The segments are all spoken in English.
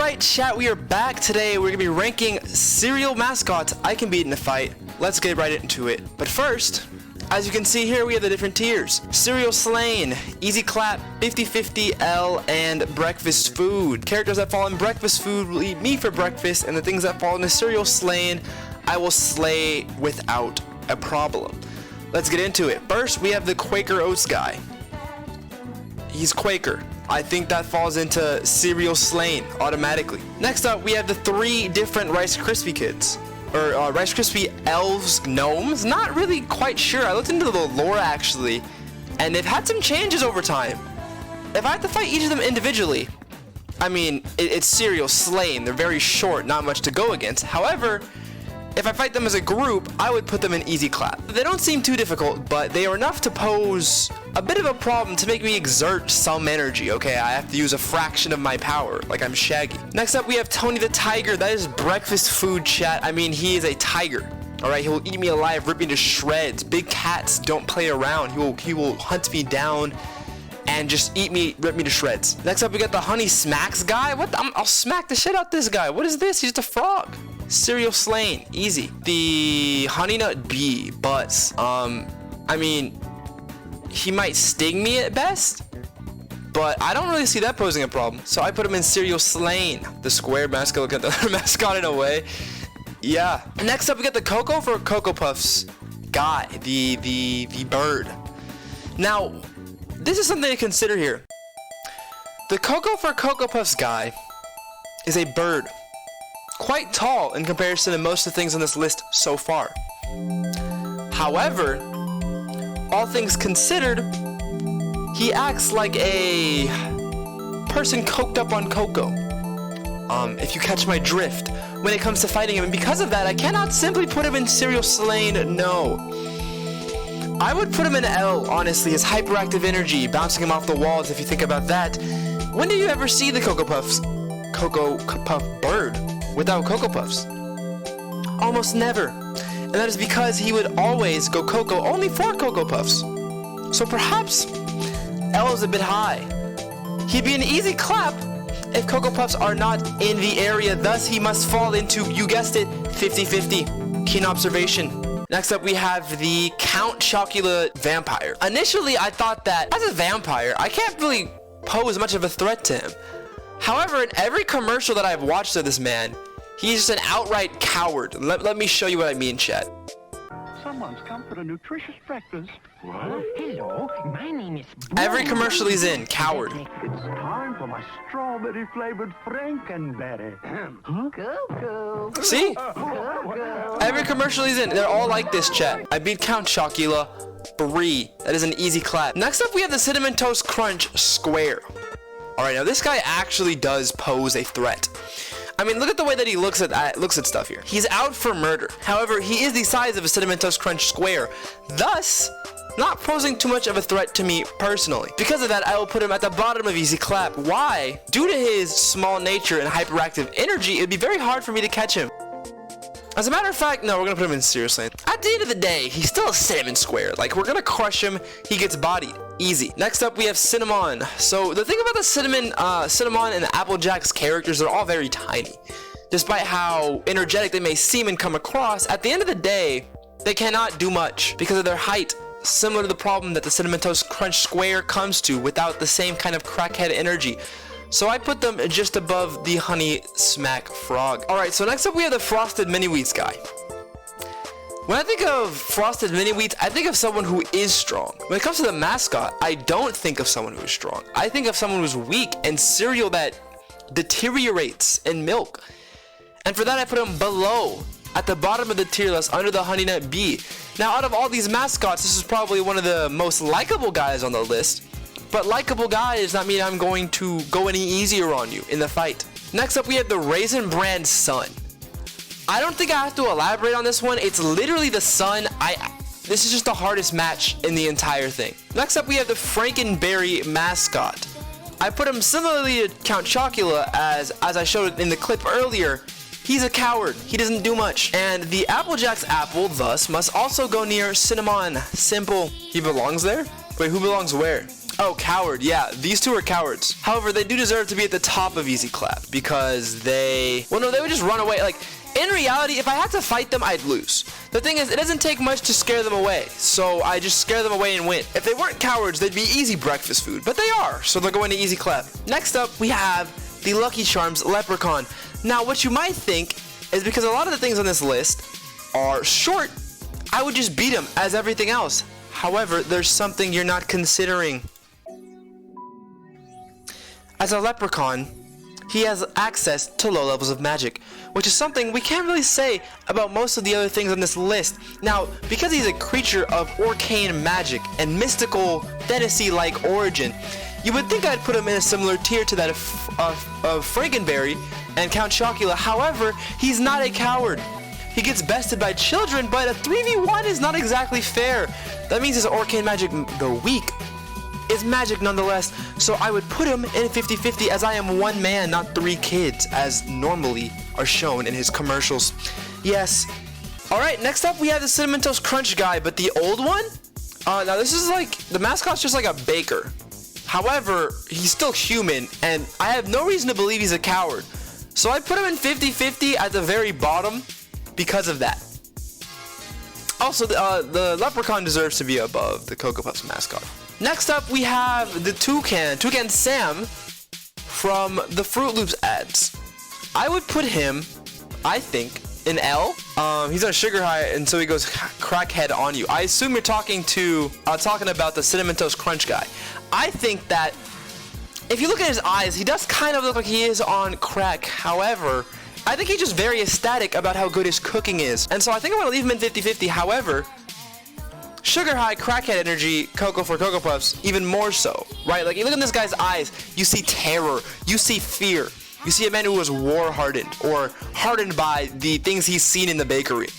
Alright chat, we are back today. We're going to be ranking cereal mascots I can beat in a fight. Let's get right into it. But first, as you can see here, we have the different tiers. Cereal Slain, Easy Clap, 50-50, L, and Breakfast Food. Characters that fall in Breakfast Food will eat me for breakfast, and the things that fall in the Cereal Slain, I will slay without a problem. Let's get into it. First, we have the Quaker Oats Guy. He's Quaker. I think that falls into Cereal Slain automatically. Next up, we have the 3 different Rice Krispie kids. Or Rice Krispie elves, gnomes? Not really quite sure. I looked into the lore actually, and they've had some changes over time. If I had to fight each of them individually, I mean, it's Cereal Slain. They're very short, not much to go against. However, if I fight them as a group, I would put them in Easy Clap. They don't seem too difficult, but they are enough to pose a bit of a problem to make me exert some energy, okay? I have to use a fraction of my power, like I'm Shaggy. Next up, we have Tony the Tiger. That is breakfast food, chat. I mean, he is a tiger, all right? He will eat me alive, rip me to shreds. Big cats don't play around. He will hunt me down and just eat me, rip me to shreds. Next up, we got the Honey Smacks guy. What? I'll smack the shit out this guy. What is this? He's just a frog. Cereal Slain, easy. The Honey Nut Bee, Buzz. I mean, he might sting me at best, but I don't really see that posing a problem. So I put him in Cereal Slain. The square mascot, look at the other mascot in a way. Yeah. Next up, we got the Cocoa for Cocoa Puffs guy, the bird. Now, this is something to consider here. The Cocoa for Cocoa Puffs guy is a bird. Quite tall in comparison to most of the things on this list so far. However, all things considered, he acts like a person coked up on cocoa. If you catch my drift when it comes to fighting him, and because of that, I cannot simply put him in Cereal Slain, no. I would put him in L, honestly, his hyperactive energy, bouncing him off the walls, if you think about that. When do you ever see the Cocoa Puff bird without Cocoa Puffs? Almost never. And that is because he would always go Cocoa only for Cocoa Puffs. So perhaps L is a bit high. He'd be an Easy Clap if Cocoa Puffs are not in the area, thus he must fall into, you guessed it, 50-50. Keen observation. Next up, we have the Count Chocula Vampire. Initially, I thought that as a vampire, I can't really pose much of a threat to him. However, in every commercial that I've watched of this man, he's just an outright coward. Let me show you what I mean, chat. Someone's come for a nutritious breakfast. What? Hello, my name is... Every commercial he's in, coward. It's time for my strawberry-flavored Franken Berry. Huh? Cuckoo. See? Every commercial he's in, they're all like this, chat. I beat Count Chocula 3. That is an Easy Clap. Next up, we have the Cinnamon Toast Crunch Square. Alright, now this guy actually does pose a threat. I mean, look at the way that he looks at stuff here. He's out for murder. However, he is the size of a Cinnamon Toast Crunch Square, thus not posing too much of a threat to me personally. Because of that, I will put him at the bottom of Easy Clap. Why? Due to his small nature and hyperactive energy, it'd be very hard for me to catch him. As a matter of fact, no, we're gonna put him in Cereal Slain. At the end of the day, he's still a cinnamon square. Like, we're gonna crush him. He gets bodied. Easy. Next up, we have Cinnamon. So the thing about the Cinnamon and the Applejack's characters, they're all very tiny. Despite how energetic they may seem and come across, at the end of the day, they cannot do much because of their height. Similar to the problem that the Cinnamon Toast Crunch Square comes to without the same kind of crackhead energy. So I put them just above the Honey Smack Frog. Alright, so next up we have the Frosted Mini Wheats guy. When I think of Frosted Mini Wheats, I think of someone who is strong. When it comes to the mascot, I don't think of someone who is strong. I think of someone who's weak and cereal that deteriorates in milk. And for that, I put him below, at the bottom of the tier list, under the Honey Nut Bee. Now, out of all these mascots, this is probably one of the most likable guys on the list. But likable guy does not mean I'm going to go any easier on you in the fight. Next up, we have the Raisin Bran Sun. I don't think I have to elaborate on this one. It's literally the sun. This is just the hardest match in the entire thing. Next up, we have the Franken Berry Mascot. I put him similarly to Count Chocula as I showed in the clip earlier. He's a coward. He doesn't do much. And the Applejack's apple, thus, must also go near Cinnamon. Simple. He belongs there? Wait, who belongs where? Oh, coward. Yeah, these two are cowards. However, they do deserve to be at the top of Easy Clap because they... Well, no, they would just run away. Like, in reality, if I had to fight them, I'd lose. The thing is, it doesn't take much to scare them away, so I just scare them away and win. If they weren't cowards, they'd be easy breakfast food, but they are, so they're going to Easy Clap. Next up, we have the Lucky Charms Leprechaun. Now, what you might think is because a lot of the things on this list are short, I would just beat them as everything else. However, there's something you're not considering. As a leprechaun, he has access to low levels of magic, which is something we can't really say about most of the other things on this list. Now, because he's a creature of arcane magic and mystical fantasy-like origin, you would think I'd put him in a similar tier to that of Franken Berry and Count Chocula. However, he's not a coward. He gets bested by children, but a 3v1 is not exactly fair. That means his arcane magic, though weak, is magic nonetheless, so I would put him in 50-50 as I am one man, not 3 kids, as normally are shown in his commercials. Yes. Alright, next up we have the Cinnamon Toast Crunch Guy, but the old one? Now this is like, the mascot's just like a baker. However, he's still human, and I have no reason to believe he's a coward. So I put him in 50-50 at the very bottom because of that. Also, the leprechaun deserves to be above the Cocoa Puffs mascot. Next up, we have the Toucan Sam from the Fruit Loops ads. I would put him, I think, in L. He's on sugar high, and so he goes crackhead on you. I assume you're talking about the Cinnamon Toast Crunch Guy. I think that if you look at his eyes, he does kind of look like he is on crack. However, I think he's just very ecstatic about how good his cooking is. And so I think I'm going to leave him in 50-50. However, sugar high, crackhead energy, Cocoa for Cocoa Puffs, even more so, right? Like, you look at this guy's eyes, you see terror, you see fear. You see a man who was war-hardened, or hardened by the things he's seen in the bakery.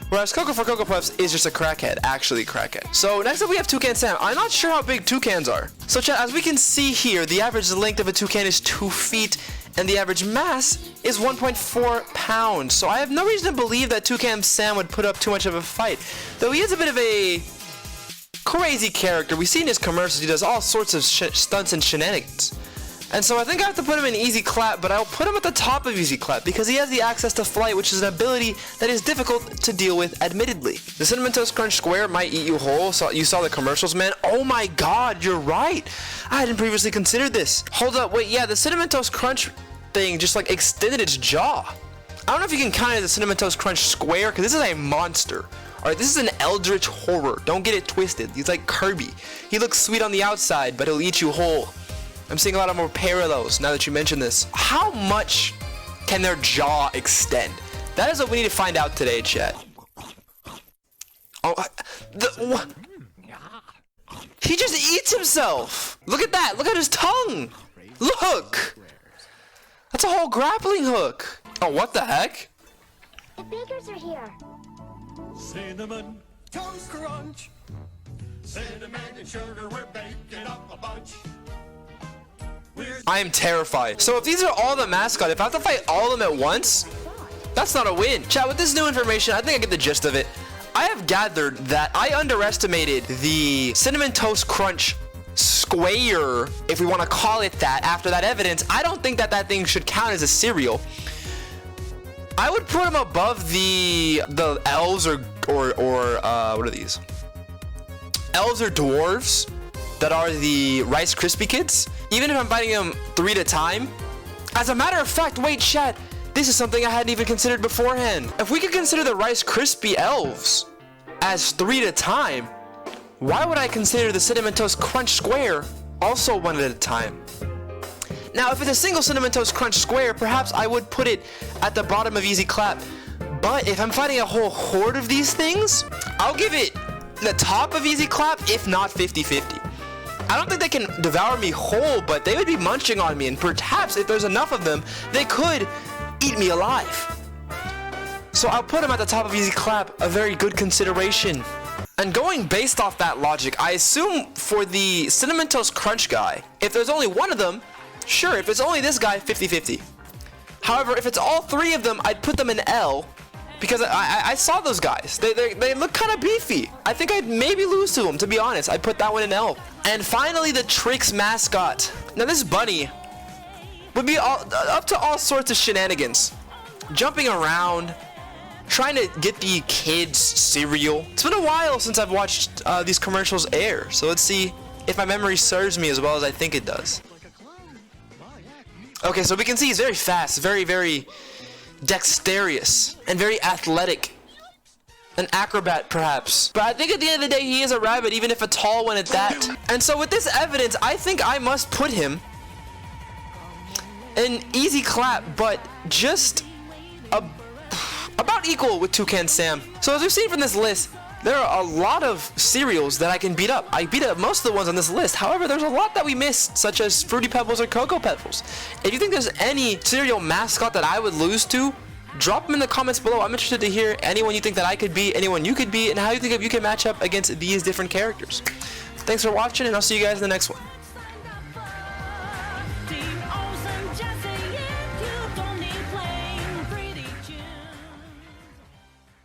Whereas Cocoa for Cocoa Puffs is just a crackhead, actually crackhead. So next up we have Toucan Sam. I'm not sure how big toucans are. So chat, as we can see here, the average length of a toucan is 2 feet, and the average mass is 1.4 pounds. So I have no reason to believe that Toucan Sam would put up too much of a fight. Though he is a bit of a crazy character. We see in his commercials he does all sorts of stunts and shenanigans. And so I think I have to put him in Easy Clap, but I'll put him at the top of Easy Clap because he has the access to flight, which is an ability that is difficult to deal with, admittedly. The Cinnamon Toast Crunch Square might eat you whole. So you saw the commercials, man. Oh my god, you're right. I hadn't previously considered this. Hold up, wait, yeah, the Cinnamon Toast Crunch thing just like extended its jaw. I don't know if you can count it as a Cinnamon Toast Crunch Square, because this is a monster. Alright, this is an Eldrich horror. Don't get it twisted. He's like Kirby. He looks sweet on the outside, but he'll eat you whole. I'm seeing a lot of more parallels now that you mention this. How much can their jaw extend? That is what we need to find out today, chat. Oh, he just eats himself. Look at that. Look at his tongue. Look. That's a whole grappling hook. Oh, what the heck? The bakers are here. Cinnamon Toast Crunch. Cinnamon and sugar, we're baking up a bunch. I am terrified. So if these are all the mascot, if I have to fight all of them at once, that's not a win. Chat, with this new information, I think I get the gist of it. I have gathered that I underestimated the Cinnamon Toast Crunch Square, if we want to call it that, after that evidence. I don't think that that thing should count as a cereal. I would put them above the elves or what are these? Elves or dwarves that are the Rice Krispie kids. Even if I'm fighting them 3 at a time. As a matter of fact, wait, chat, this is something I hadn't even considered beforehand. If we could consider the Rice Krispie elves as 3 at a time, why would I consider the Cinnamon Toast Crunch Square also 1 at a time? Now, if it's a single Cinnamon Toast Crunch Square, perhaps I would put it at the bottom of Easy Clap. But if I'm fighting a whole horde of these things, I'll give it the top of Easy Clap, if not 50-50. I don't think they can devour me whole, but they would be munching on me, and perhaps if there's enough of them, they could eat me alive. So I'll put them at the top of Easy Clap, a very good consideration. And going based off that logic, I assume for the Cinnamon Toast Crunch Guy, if there's only one of them, sure, if it's only this guy, 50-50. However, if it's all 3 of them, I'd put them in L, because I saw those guys. They look kind of beefy. I think I'd maybe lose to them, to be honest. I'd put that one in L. And finally, the Trix mascot. Now this bunny would be up to all sorts of shenanigans. Jumping around, trying to get the kids cereal. It's been a while since I've watched these commercials air, so let's see if my memory serves me as well as I think it does. Okay, so we can see he's very fast, very dexterous, and very athletic. An acrobat, perhaps. But I think at the end of the day, he is a rabbit, even if a tall one at that. And so with this evidence, I think I must put him an easy clap, but just about equal with Toucan Sam. So as we've seen from this list, there are a lot of cereals that I can beat up. I beat up most of the ones on this list. However, there's a lot that we missed, such as Fruity Pebbles or Cocoa Pebbles. If you think there's any cereal mascot that I would lose to, drop them in the comments below. I'm interested to hear anyone you think that I could beat, anyone you could beat, and how you think you can match up against these different characters. Thanks for watching, and I'll see you guys in the next one.